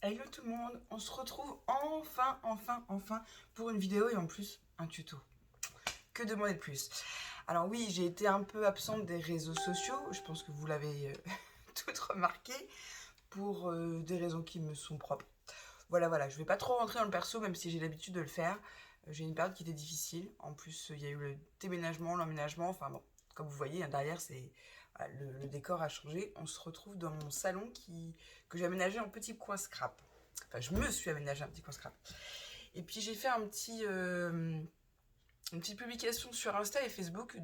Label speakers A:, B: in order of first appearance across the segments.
A: Hello tout le monde, on se retrouve enfin pour une vidéo et en plus un tuto. Que demander de plus? Alors oui, j'ai été un peu absente des réseaux sociaux, je pense que vous l'avez toutes remarqué, pour des raisons qui me sont propres. Voilà, je vais pas trop rentrer dans le perso même si j'ai l'habitude de le faire. J'ai une période qui était difficile, en plus il y a eu le déménagement, l'emménagement, enfin bon, comme vous voyez, hein, derrière c'est voilà, le décor a changé. On se retrouve dans mon salon que j'ai aménagé en petit coin scrap. Enfin, je me suis aménagé un petit coin scrap. Et puis j'ai fait une petite publication sur Insta et Facebook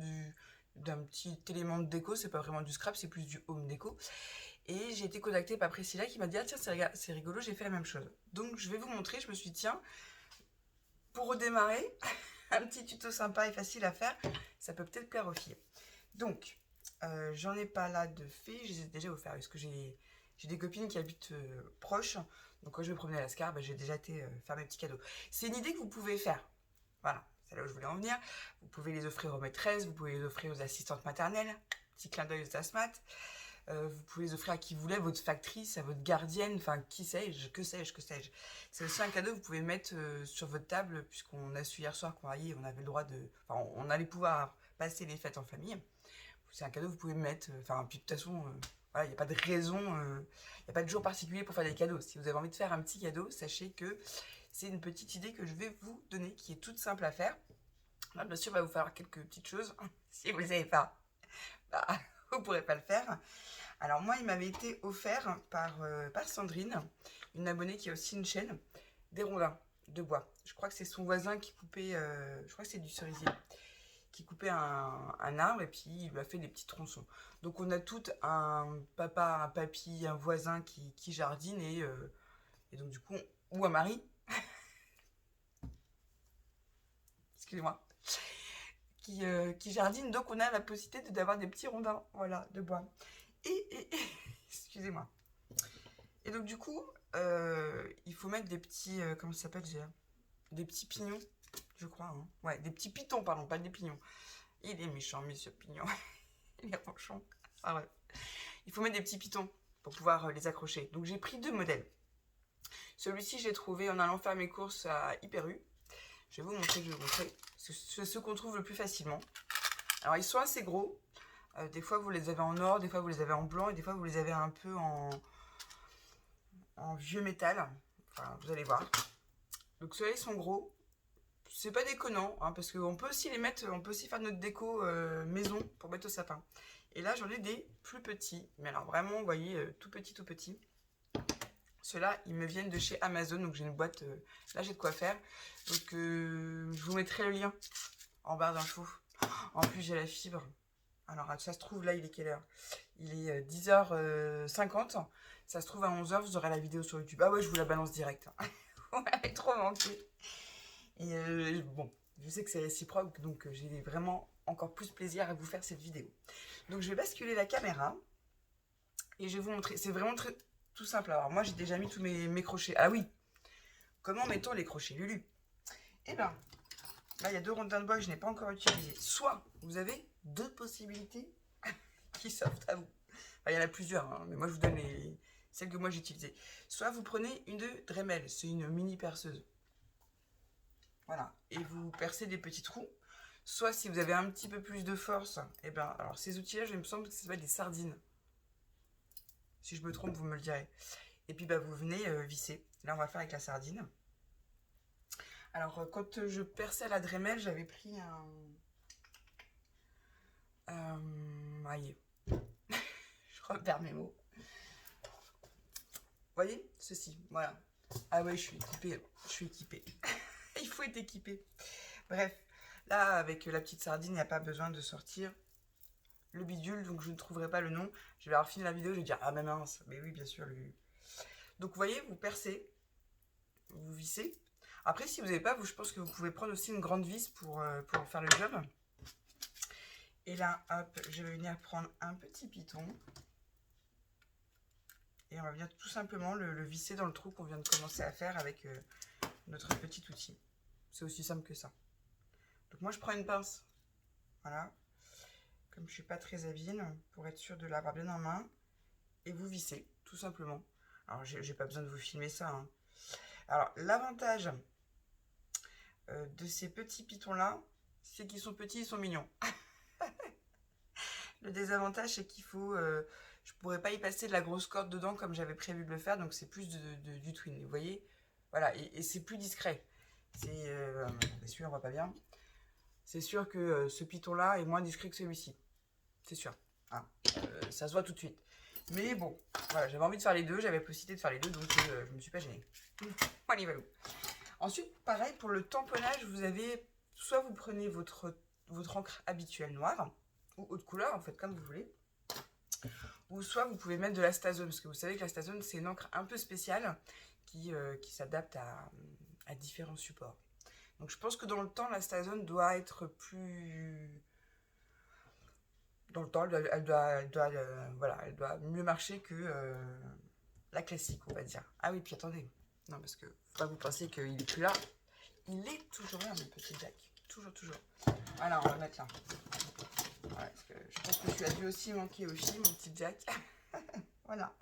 A: d'un petit élément de déco. C'est pas vraiment du scrap, c'est plus du home déco. Et j'ai été contactée par Priscilla qui m'a dit: ah tiens, c'est rigolo, j'ai fait la même chose. Donc je vais vous montrer. Je me suis dit, tiens, pour redémarrer, un petit tuto sympa et facile à faire, ça peut peut-être plaire aux filles. Donc, j'en ai pas là de fait, je les ai déjà offerts parce que j'ai des copines qui habitent proches. Donc quand je vais promener à Lascar, bah, j'ai déjà été faire mes petits cadeaux. C'est une idée que vous pouvez faire. Voilà, c'est là où je voulais en venir. Vous pouvez les offrir aux maîtresses, vous pouvez les offrir aux assistantes maternelles. Petit clin d'œil aux asthmates. Vous pouvez les offrir à qui vous voulez, à votre factrice, à votre gardienne, enfin qui sais-je, que sais-je, que sais-je. C'est aussi un cadeau que vous pouvez mettre sur votre table, puisqu'on a su hier soir qu'on on avait le droit de. Enfin, on allait pouvoir passer les fêtes en famille. C'est un cadeau que vous pouvez mettre. Enfin, puis de toute façon, voilà, il n'y a pas de raison, il n'y a pas de jour particulier pour faire des cadeaux. Si vous avez envie de faire un petit cadeau, sachez que c'est une petite idée que je vais vous donner, qui est toute simple à faire. Là, bien sûr, il va vous falloir quelques petites choses. Si vous ne savez pas, bah, vous ne pourrez pas le faire. Alors moi, il m'avait été offert par Sandrine, une abonnée qui a aussi une chaîne, des rondins de bois. Je crois que c'est son voisin qui coupait, je crois que c'est du cerisier, qui coupait un arbre et puis il lui a fait des petits tronçons. Donc on a tout un papa, un papy, un voisin qui jardine et donc du coup, ou un mari, excusez-moi, qui jardine. Donc on a la possibilité d'avoir des petits rondins, voilà, de bois. Excusez-moi. Et donc du coup, il faut mettre des petits, comment ça s'appelle déjà? Des petits pignons, je crois. Hein. Ouais, des petits pitons, pardon, pas des pignons. Il est méchant, monsieur Pignon. Il est ronchon. Ah ouais. Il faut mettre des petits pitons pour pouvoir les accrocher. Donc j'ai pris deux modèles. Celui-ci, j'ai trouvé en allant faire mes courses à Hyper U. Je vais vous montrer. C'est ceux qu'on trouve le plus facilement. Alors ils sont assez gros. Des fois vous les avez en or, des fois vous les avez en blanc et des fois vous les avez un peu en vieux métal. Enfin, vous allez voir. Donc ceux-là ils sont gros. C'est pas déconnant, hein, parce qu'on peut aussi les mettre, on peut aussi faire notre déco maison pour mettre au sapin. Et là j'en ai des plus petits, mais alors vraiment, vous voyez, tout petit, tout petit. Ceux-là, ils me viennent de chez Amazon, donc j'ai une boîte, là j'ai de quoi faire. Donc je vous mettrai le lien en barre d'infos. En plus j'ai la fibre. Alors ça se trouve, là il est quelle heure? Il est 10h50. Ça se trouve à 11h, vous aurez la vidéo sur YouTube. Ah ouais, je vous la balance direct. Vous m'avez trop manqué. Et bon, je sais que c'est réciproque, donc j'ai vraiment encore plus plaisir à vous faire cette vidéo. Donc je vais basculer la caméra et je vais vous montrer. C'est vraiment très tout simple. Alors moi j'ai déjà mis tous mes crochets. Ah oui, comment mettons les crochets Lulu? Eh bien, là il y a deux rondins de bois que je n'ai pas encore utilisés. Soit vous avez deux possibilités qui s'offrent à vous. Enfin, il y en a plusieurs, hein, mais moi je vous donne celles que moi j'ai utilisées. Soit vous prenez une de Dremel, c'est une mini perceuse. Voilà, et vous percez des petits trous. Soit si vous avez un petit peu plus de force, et bien, alors ces outils-là, il me semble que ça s'appelle des sardines. Si je me trompe, vous me le direz. Et puis bah, vous venez visser. Là, on va faire avec la sardine. Alors, quand je perçais la Dremel, j'avais pris un. Aïe, je repère mes mots. Vous voyez, ceci, voilà. Ah ouais, je suis équipée. Je suis équipée. Il faut être équipé. Bref, là, avec la petite sardine, il n'y a pas besoin de sortir le bidule, donc je ne trouverai pas le nom. Je vais avoir fini la vidéo, je vais dire ah mais mince, mais oui bien sûr. Donc vous voyez, vous percez, vous vissez. Après si vous n'avez pas, je pense que vous pouvez prendre aussi une grande vis pour faire le job. Et là, hop, je vais venir prendre un petit piton. Et on va venir tout simplement le visser dans le trou qu'on vient de commencer à faire avec notre petit outil. C'est aussi simple que ça. Donc moi je prends une pince, voilà, comme je ne suis pas très habile, pour être sûr de l'avoir bien en main. Et vous vissez, tout simplement. Alors, j'ai pas besoin de vous filmer ça, hein. Alors, l'avantage de ces petits pitons-là, c'est qu'ils sont petits, ils sont mignons. Le désavantage, c'est qu'il faut... je pourrais pas y passer de la grosse corde dedans comme j'avais prévu de le faire, donc c'est plus du twin. Vous voyez? Voilà, et c'est plus discret. C'est... celui-là, on voit pas bien. C'est sûr que ce piton-là est moins discret que celui-ci. C'est sûr. Hein. Ça se voit tout de suite. Mais bon, voilà, j'avais envie de faire les deux, j'avais la possibilité de faire les deux, donc je me suis pas gênée. Allez, valou. Ensuite, pareil, pour le tamponnage, vous avez... Soit vous prenez votre encre habituelle noire, ou autre couleur, en fait, comme vous voulez. Ou soit vous pouvez mettre de la Stazone, parce que vous savez que la Stazone, c'est une encre un peu spéciale qui s'adapte à différents supports. Donc je pense que dans le temps, la Stazone doit être plus... Dans le temps, voilà, elle doit mieux marcher que la classique, on va dire. Ah oui, puis attendez. Non, parce que faut pas vous penser qu'il est plus là. Il est toujours là, mon petit Jack. Toujours, toujours. Voilà, on va le mettre là. Voilà, parce que je pense que tu as dû aussi manquer au film, mon petit Jack. Voilà.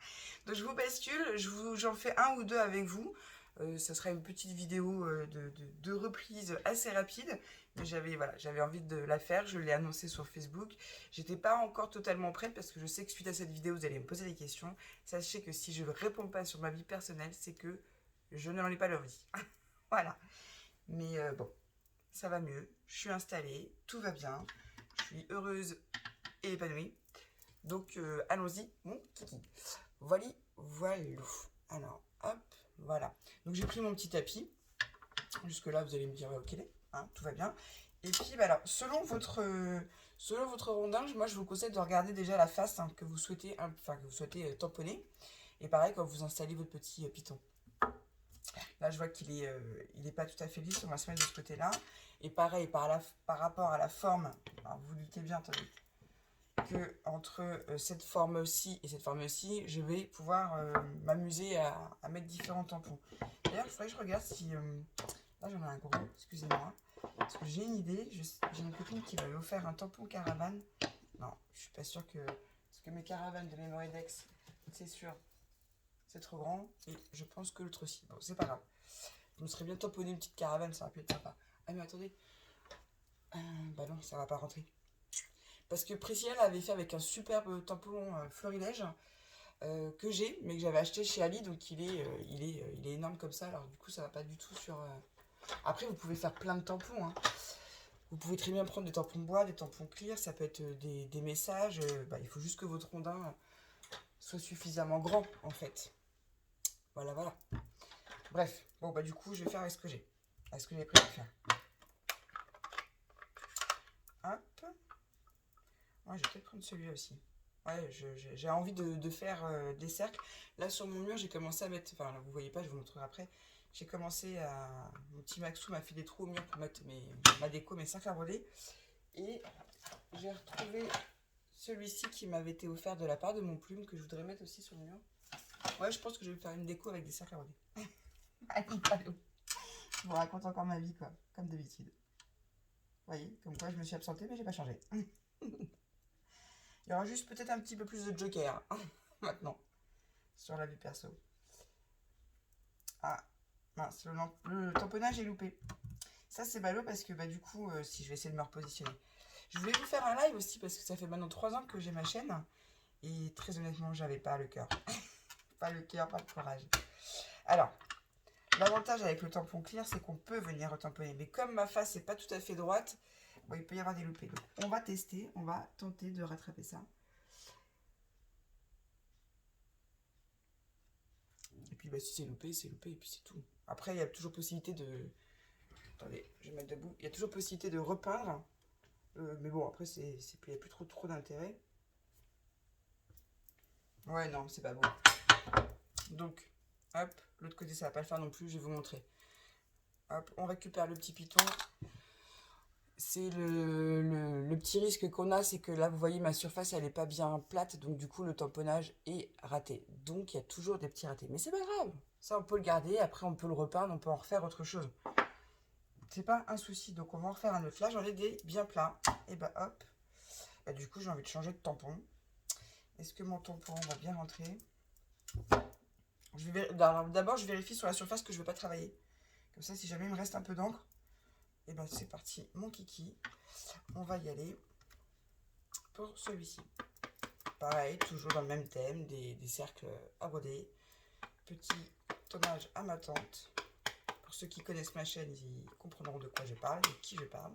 A: Donc je vous bascule, j'en fais un ou deux avec vous. Ça sera une petite vidéo de reprise assez rapide. Mais j'avais envie de la faire, je l'ai annoncé sur Facebook. J'étais pas encore totalement prête parce que je sais que suite à cette vidéo, vous allez me poser des questions. Sachez que si je ne réponds pas sur ma vie personnelle, c'est que je n'en ai pas leur vie. Voilà. Mais bon, ça va mieux. Je suis installée, tout va bien. Je suis heureuse et épanouie. Donc allons-y, mon kiki. Voilà, voilà. Alors, hop, voilà. Donc j'ai pris mon petit tapis. Jusque là, vous allez me dire ok, hein, tout va bien. Et puis, bah, alors, selon votre rondin, moi je vous conseille de regarder déjà la face hein, que vous souhaitez, tamponner. Et pareil, quand vous installez votre petit piton. Là, je vois qu'il est pas tout à fait lisse. On va se mettre de ce côté-là. Et pareil, par rapport à la forme, alors vous doutez bien, attendez, que entre cette forme-ci et cette forme-ci, je vais pouvoir m'amuser à mettre différents tampons. D'ailleurs, il faudrait que je regarde si... là, j'en ai un gros, excusez-moi. Parce que j'ai une idée, j'ai une copine qui m'avait offert un tampon caravane. Non, je suis pas sûre que... Parce que mes caravanes de Memoredex, c'est sûr, c'est trop grand. Et je pense que l'autre aussi. Bon, c'est pas grave. Je me serais bien tamponné une petite caravane, ça aurait pu être sympa. Ah mais attendez. Bah non, ça va pas rentrer. Parce que Priscilla l'avait fait avec un superbe tampon florilège que j'ai, mais que j'avais acheté chez Ali, donc il est énorme comme ça, alors du coup ça va pas du tout sur... Après vous pouvez faire plein de tampons, hein. Vous pouvez très bien prendre des tampons bois, des tampons clear, ça peut être des messages, il faut juste que votre rondin soit suffisamment grand en fait. Voilà, voilà. Bref, bon bah du coup je vais faire avec ce que j'ai, avec ce que j'ai prévu de faire. Hop. Ouais, je vais peut-être prendre celui-là aussi. Ouais, j'ai envie de faire des cercles. Là, sur mon mur, j'ai commencé à mettre... Enfin, là, vous voyez pas, je vous montrerai après. J'ai commencé à... Mon petit Maxou m'a fait des trous au mur pour mettre ma déco, mes cercles à broder. Et j'ai retrouvé celui-ci qui m'avait été offert de la part de mon plume, que je voudrais mettre aussi sur le mur. Ouais, je pense que je vais faire une déco avec des cercles à broder. Allez, allô. Je vous raconte encore ma vie, quoi. Comme d'habitude. Vous voyez, comme quoi je me suis absentée, mais j'ai pas changé. Il y aura juste peut-être un petit peu plus de joker maintenant sur la vie perso. Ah, mince, le tamponnage est loupé. Ça c'est ballot parce que bah du coup, si je vais essayer de me repositionner. Je voulais vous faire un live aussi parce que ça fait maintenant 3 ans que j'ai ma chaîne. Et très honnêtement, j'avais pas le cœur. Pas le cœur, pas le courage. Alors, l'avantage avec le tampon clear, c'est qu'on peut venir retamponner. Mais comme ma face n'est pas tout à fait droite, bon, il peut y avoir des loupés. Donc, on va tester, on va tenter de rattraper ça. Et puis bah, si c'est loupé, et puis c'est tout. Après, il y a toujours possibilité de... Attendez, je vais mettre debout. Il y a toujours possibilité de repeindre. Mais bon, après, il n'y a plus trop d'intérêt. Ouais, non, c'est pas beau. Donc, hop, l'autre côté, ça va pas le faire non plus, je vais vous montrer. Hop, on récupère le petit piton. C'est le petit risque qu'on a, c'est que là, vous voyez, ma surface, elle n'est pas bien plate, donc du coup, le tamponnage est raté. Donc, il y a toujours des petits ratés. Mais c'est pas grave, ça, on peut le garder, après, on peut le repeindre, on peut en refaire autre chose. C'est pas un souci, donc on va en refaire un autre. Là, j'en ai des bien plats. Et bah, hop. Bah, du coup, j'ai envie de changer de tampon. Est-ce que mon tampon va bien rentrer? D'abord, je vérifie sur la surface que je ne veux pas travailler. Comme ça, si jamais il me reste un peu d'encre, et ben c'est parti, mon kiki. On va y aller pour celui-ci. Pareil, toujours dans le même thème, des cercles à broder. Petit hommage à ma tante. Pour ceux qui connaissent ma chaîne, ils comprendront de quoi je parle, de qui je parle.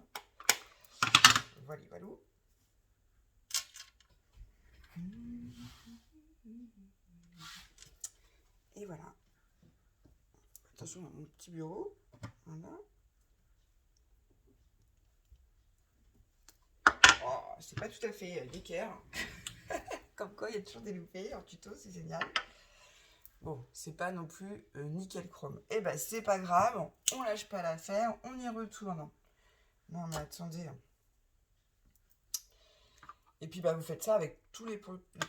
A: Voilà, voilà. Et voilà. Attention à mon petit bureau. Voilà. Oh, c'est pas tout à fait d'équerre. Comme quoi, il y a toujours des loupés en tuto, c'est génial. Bon, c'est pas non plus nickel chrome. Eh ben, c'est pas grave, on lâche pas l'affaire, on y retourne. Non, mais attendez. Et puis, bah, vous faites ça avec tous les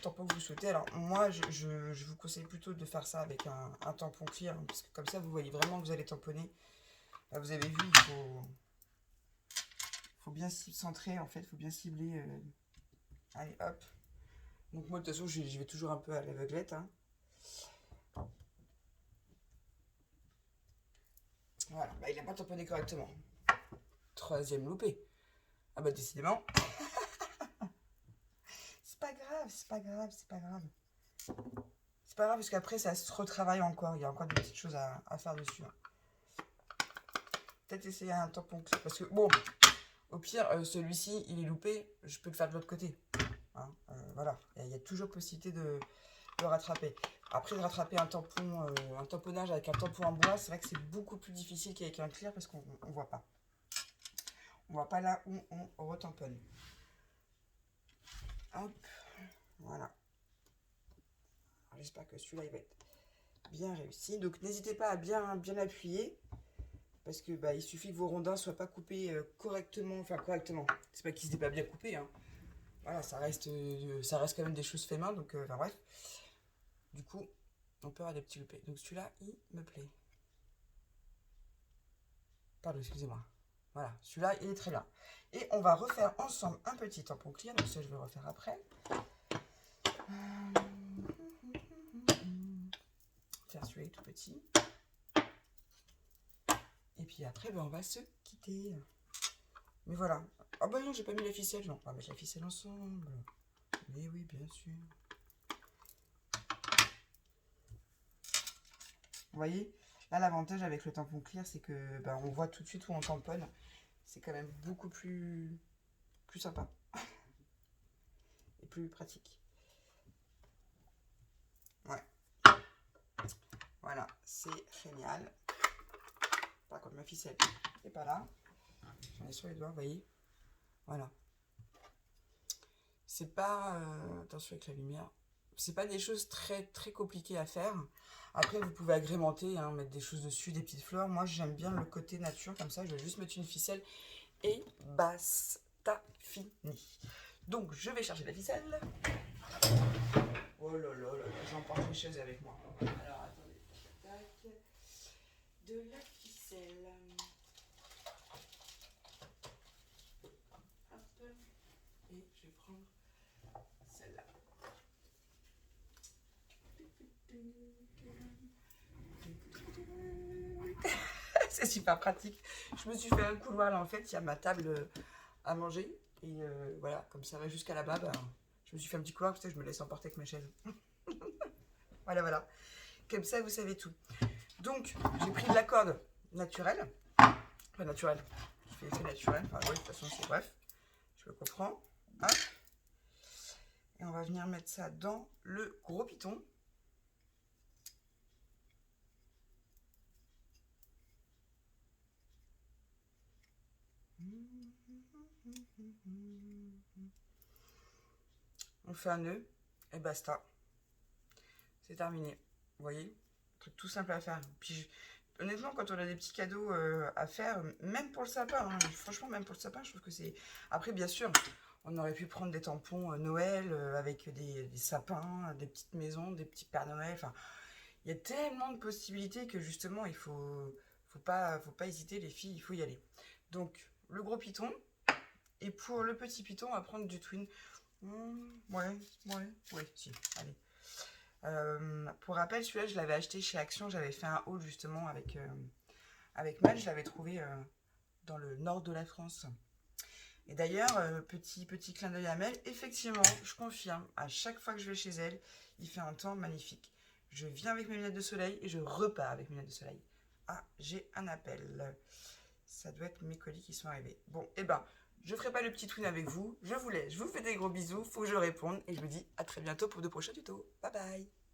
A: tampons que vous souhaitez. Alors, moi, je vous conseille plutôt de faire ça avec un tampon clear, hein, parce que comme ça, vous voyez vraiment que vous allez tamponner. Là, vous avez vu, faut bien centrer, en fait, il faut bien cibler. Allez, hop. Donc, moi, de toute façon, je vais toujours un peu à l'aveuglette, hein. Voilà, bah, il n'a pas tamponné correctement. Troisième loupé. Ah bah décidément. C'est pas grave, c'est pas grave, c'est pas grave. C'est pas grave parce qu'après ça se retravaille encore. Il y a encore des petites choses à faire dessus. Peut-être essayer un tampon parce que bon, au pire, celui-ci il est loupé, je peux le faire de l'autre côté. Hein, voilà, il y a toujours possibilité de le rattraper. Après de rattraper un tamponnage avec un tampon en bois, c'est vrai que c'est beaucoup plus difficile qu'avec un clear parce qu'on voit pas. On voit pas là où on retamponne. Hop, voilà. J'espère que celui-là il va être bien réussi. Donc n'hésitez pas à bien appuyer parce que bah, il suffit que vos rondins soient pas coupés correctement. Enfin correctement. C'est pas qu'ils n'étaient pas bien coupés. Hein. Voilà, ça reste quand même des choses faites main. Donc enfin bref. Du coup, on peut avoir des petits loupés. Donc celui-là, il me plaît. Pardon, excusez-moi. Voilà, celui-là, il est très bien. Et on va refaire ensemble un petit tampon clear. Donc ça, je vais le refaire après. Tiens, celui-là est tout petit. Et puis après, ben, on va se quitter. Mais voilà. Ah bah non, j'ai pas mis la ficelle. Non, on va mettre la ficelle ensemble. Mais oui, bien sûr. Vous voyez, là, l'avantage avec le tampon clear, c'est que ben, on voit tout de suite où on tamponne. C'est quand même beaucoup plus sympa. Et plus pratique. Ouais. Voilà, c'est génial. Par contre, ma ficelle n'est pas là. J'en ai sur les doigts, vous voyez. Voilà. C'est pas... attention avec la lumière. C'est pas des choses très très compliquées à faire. Après, vous pouvez agrémenter, hein, mettre des choses dessus, des petites fleurs. Moi, j'aime bien le côté nature, comme ça. Je vais juste mettre une ficelle et basta, fini. Donc, je vais chercher la ficelle. Oh là là là, j'emporte mes chaises avec moi. Alors, attendez. Tac. De la ficelle. Hop. Et je vais prendre celle-là. C'est super pratique. Je me suis fait un couloir là en fait, il y a ma table à manger et voilà, comme ça va jusqu'à là-bas, bah, je me suis fait un petit couloir parce que je me laisse emporter avec ma chaise. Voilà, voilà. Comme ça, vous savez tout. Donc, j'ai pris de la corde naturelle. Enfin, naturelle. Je fais effet naturel. Enfin, oui, de toute façon, c'est bref. Je le comprends. Hop. Et on va venir mettre ça dans le gros piton. On fait un nœud et basta. C'est terminé. Vous voyez, un truc tout simple à faire. Puis honnêtement, quand on a des petits cadeaux à faire, même pour le sapin, hein, franchement, même pour le sapin, je trouve que c'est... Après, bien sûr, on aurait pu prendre des tampons Noël avec des sapins, des petites maisons, des petits Pères Noël. Enfin, il y a tellement de possibilités que justement, faut pas hésiter, les filles, il faut y aller. Donc, le gros piton. Et pour le petit piton, on va prendre du twin. Ouais, si, allez. Pour rappel, celui-là, je l'avais acheté chez Action. J'avais fait un haul justement avec Matt. Je l'avais trouvé dans le nord de la France. Et d'ailleurs, petit clin d'œil à Mel, effectivement, je confirme, à chaque fois que je vais chez elle, il fait un temps magnifique. Je viens avec mes lunettes de soleil et je repars avec mes lunettes de soleil. Ah, j'ai un appel. Ça doit être mes colis qui sont arrivés. Bon, eh ben, je ferai pas le petit twin avec vous. Je vous laisse, je vous fais des gros bisous, faut que je réponde et je vous dis à très bientôt pour de prochains tutos. Bye bye.